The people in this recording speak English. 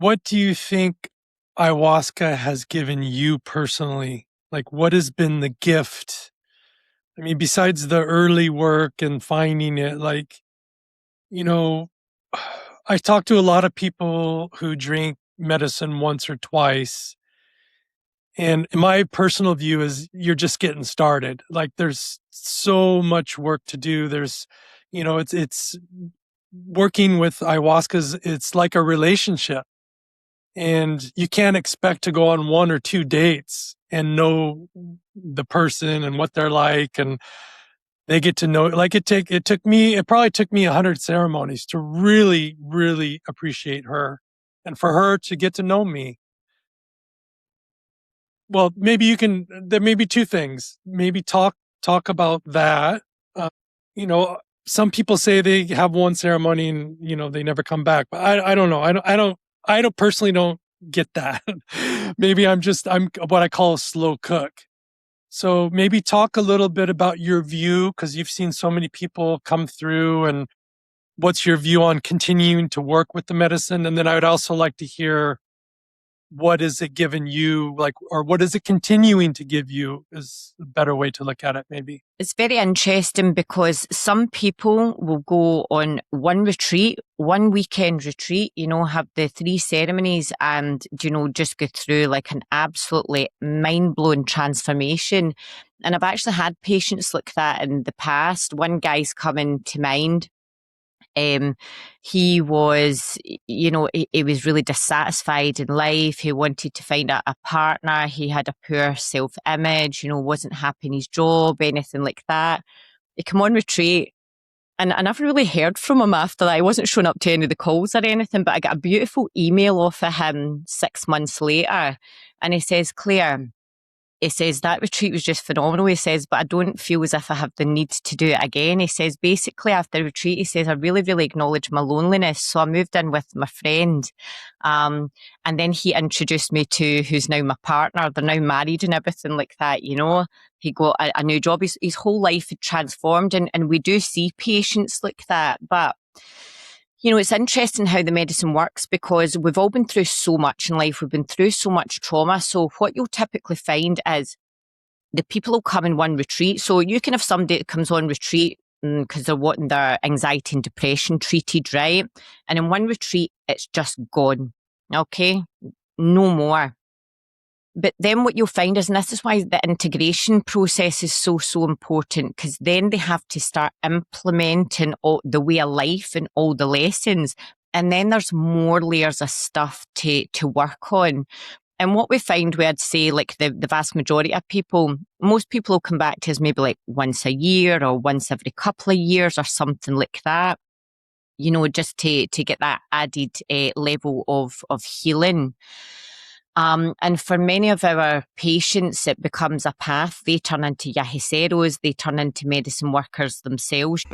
What do you think ayahuasca has given you personally? Like, what has been the gift? I mean, besides the early work and finding it, like, you know, I talk to a lot of people who drink medicine once or twice. And my personal view is you're just getting started. Like, there's so much work to do. It's working with ayahuasca, it's like a relationship. And you can't expect to go on one or two dates and know the person and what they're like, and they get to know, like, it probably took me 100 ceremonies to really, really appreciate her and for her to get to know me. Well, there may be two things. Maybe talk about that. Uh, you know, some people say they have one ceremony and, they never come back, but I don't know. I don't personally don't get that. Maybe I'm what I call a slow cook. So maybe talk a little bit about your view, because you've seen so many people come through, and what's your view on continuing to work with the medicine? And then I would also like to hear, what is it giving you, like, or what is it continuing to give you, is a better way to look at it, maybe. It's very interesting because some people will go on one retreat, one weekend retreat, have the 3 ceremonies and, just go through like an absolutely mind-blowing transformation. And I've actually had patients like that in the past. One guy's coming to mind. He was, he was really dissatisfied in life. He wanted to find a partner. He had a poor self-image, wasn't happy in his job, anything like that. He came on retreat, and I never really heard from him after that. I wasn't showing up to any of the calls or anything, but I got a beautiful email off of him 6 months later. And he says, Claire, he says, that retreat was just phenomenal. He says, but I don't feel as if I have the need to do it again. He says, basically, after the retreat, he says, I really, really acknowledge my loneliness. So I moved in with my friend. And then he introduced me to who's now my partner. They're now married and everything like that, He got a new job. His whole life had transformed. And we do see patients like that. But it's interesting how the medicine works, because we've all been through so much in life. We've been through so much trauma. So what you'll typically find is the people will come in one retreat. So you can have somebody that comes on retreat because they're wanting their anxiety and depression treated, right? And in one retreat, it's just gone. Okay? No more. But then what you'll find is, and this is why the integration process is so, so important, because then they have to start implementing all the way of life and all the lessons. And then there's more layers of stuff to work on. And what we find, I'd say, like the vast majority of people, most people will come back to us maybe like once a year or once every couple of years or something like that, just to get that added level of healing. And for many of our patients, it becomes a path. They turn into yahiseros, they turn into medicine workers themselves.